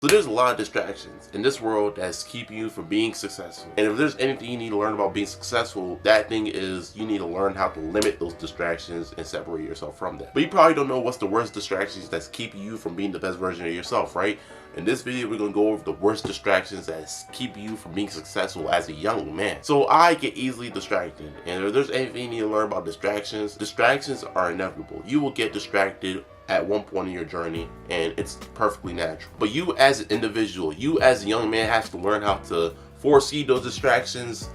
So there's a lot of distractions in this world that's keeping you from being successful. And if there's anything you need to learn about being successful, that thing is you need to learn how to limit those distractions and separate yourself from them. But you probably don't know what's the worst distractions that's keeping you from being the best version of yourself, right? In this video, we're going to go over the worst distractions that's keeping you from being successful as a young man. So I get easily distracted. And if there's anything you need to learn about distractions, distractions are inevitable. You will get distracted at one point in your journey, and it's perfectly natural. But you as an individual, you as a young man, have to learn how to foresee those distractions,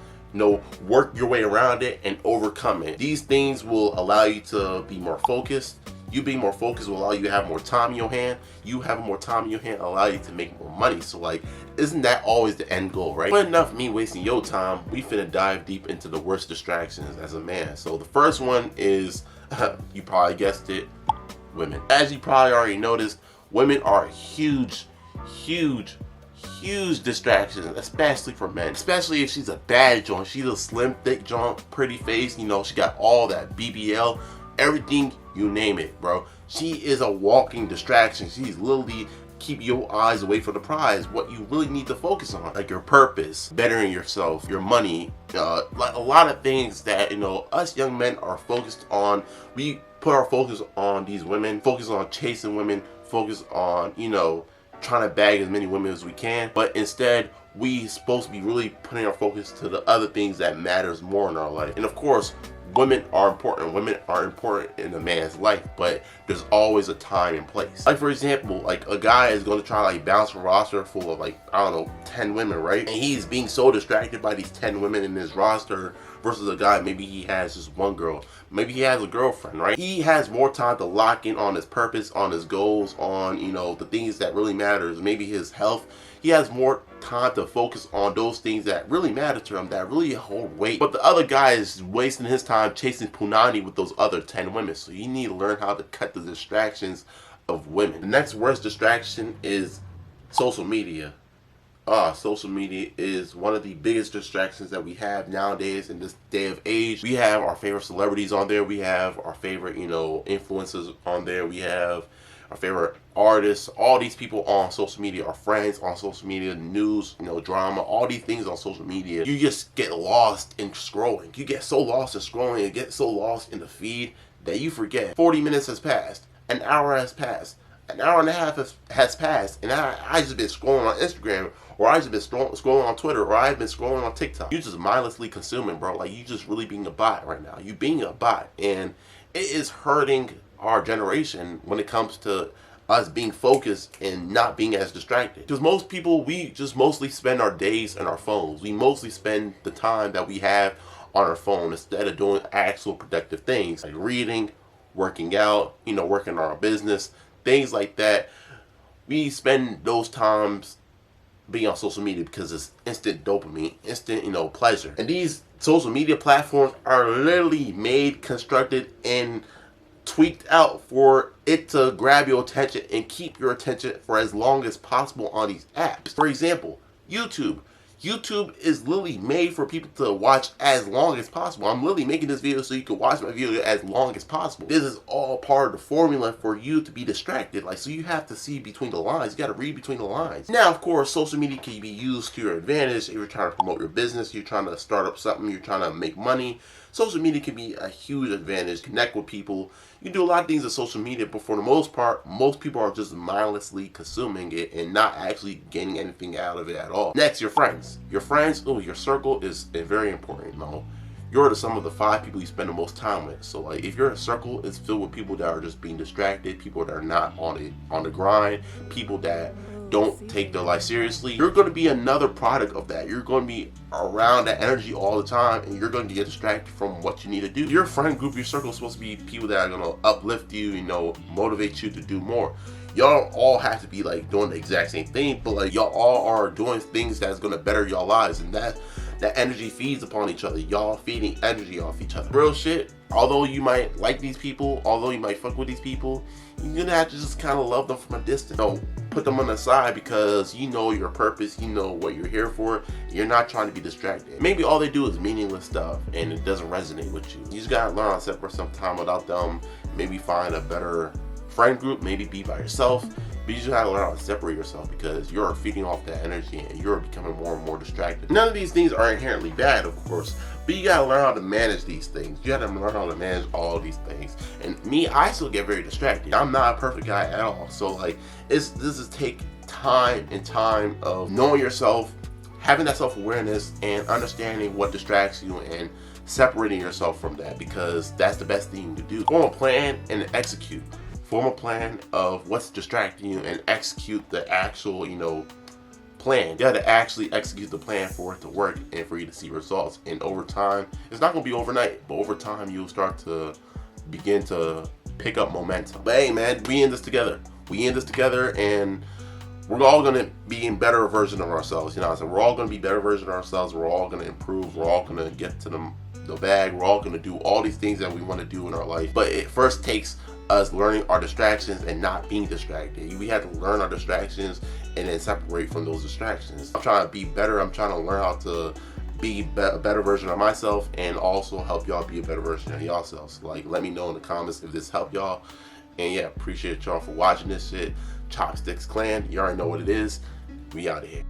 work your way around it and overcome it. These things will allow you to be more focused. You being more focused will allow you to have more time in your hand. You having more time in your hand allow you to make more money. So like, isn't that always the end goal, right? But enough me wasting your time. We finna dive deep into the worst distractions as a man. So the first one is, you probably guessed it, women. As you probably already noticed, women are a huge distraction, especially for men. Especially if she's a bad joint. She's a slim, thick joint, pretty face, she got all that BBL, everything, you name it, bro. She is a walking distraction. She's literally keep your eyes away from the prize. What you really need to focus on, like your purpose, bettering yourself, your money, like a lot of things that us young men are focused on. We put our focus on these women, focus on chasing women, focus on trying to bag as many women as we can, but instead we supposed to be really putting our focus to the other things that matters more in our life. And of course, women are important. Women are important in a man's life, but there's always a time and place. Like for example, like a guy is going to try to balance a roster full of 10 women, right? And he's being so distracted by these 10 women in his roster versus a guy, maybe he has just one girl, maybe he has a girlfriend, right? He has more time to lock in on his purpose, on his goals, on the things that really matters, maybe his health. He has more time to focus on those things that really matter to him, that really hold weight. But the other guy is wasting his time chasing punani with those other 10 women. So you need to learn how to cut the distractions of women. The next worst distraction is social media. Social media is one of the biggest distractions that we have nowadays in this day of age. We have our favorite celebrities on there. We have our favorite, influencers on there. We have our favorite artists. All these people on social media, our friends on social media, news, drama, all these things on social media. You just get lost in scrolling. You get so lost in scrolling and get so lost in the feed that you forget 40 minutes has passed, an hour has passed, an hour and a half has passed, and I just been scrolling on Instagram, or I just been scrolling on Twitter, or I've been scrolling on TikTok. You just mindlessly consuming, bro. Like, you just really being a bot right now. You being a bot, and it is hurting our generation when it comes to us being focused and not being as distracted. Because most people, we just mostly spend our days on our phones. We mostly spend the time that we have on our phone instead of doing actual productive things like reading, working out, working on our business, things like that. We spend those times being on social media because it's instant dopamine, instant, pleasure. And these social media platforms are literally made, constructed, and tweaked out for it to grab your attention and keep your attention for as long as possible on these apps. For example, YouTube. YouTube is literally made for people to watch as long as possible. I'm literally making this video so you can watch my video as long as possible. This is all part of the formula for you to be distracted. So you have to see between the lines. You got to read between the lines. Now, of course, social media can be used to your advantage. If you're trying to promote your business, you're trying to start up something, you're trying to make money. Social media can be a huge advantage. Connect with people. You do a lot of things on social media, but for the most part, most people are just mindlessly consuming it and not actually getting anything out of it at all. Next, your friends. Your friends, your circle is very important. You're the sum of the 5 people you spend the most time with. So if your circle is filled with people that are just being distracted, people that are not on the grind, people that don't take their life seriously, you're going to be another product of that. You're going to be around that energy all the time, and you're going to get distracted from what you need to do. Your friend group, your circle is supposed to be people that are going to uplift you, motivate you to do more. Y'all all have to be doing the exact same thing, but y'all all are doing things that's going to better y'all lives, and that energy feeds upon each other. Y'all feeding energy off each other. Real shit. Although you might like these people, although you might fuck with these people, you're gonna have to just kind of love them from a distance. Put them on the side because you know your purpose, you know what you're here for. You're not trying to be distracted. Maybe all they do is meaningless stuff and it doesn't resonate with you. You just gotta learn how to separate some time without them. Maybe find a better friend group, maybe be by yourself. But you just gotta learn how to separate yourself, because you're feeding off that energy and you're becoming more and more distracted. None of these things are inherently bad, of course, but you gotta learn how to manage these things. You gotta learn how to manage all of these things. And me, I still get very distracted. I'm not a perfect guy at all. So like, this is take time and time of knowing yourself, having that self-awareness and understanding what distracts you and separating yourself from that, because that's the best thing to do. Form a plan and execute. Form a plan of what's distracting you and execute the actual, plan. You gotta actually execute the plan for it to work and for you to see results. And over time, it's not gonna be overnight, but over time you'll start to begin to pick up momentum. But hey man, we in this together. And we're all gonna be in better version of ourselves. We're all gonna be better version of ourselves. We're all gonna improve. We're all gonna get to the bag. We're all gonna do all these things that we want to do in our life. But it first takes us learning our distractions and not being distracted. We have to learn our distractions and then separate from those distractions. I'm trying to be better. I'm trying to learn how to be a better version of myself, and also help y'all be a better version of yourselves. Like, let me know in the comments if this helped y'all. And yeah, appreciate y'all for watching this shit. Chopsticks Clan, you already know what it is. We out of here.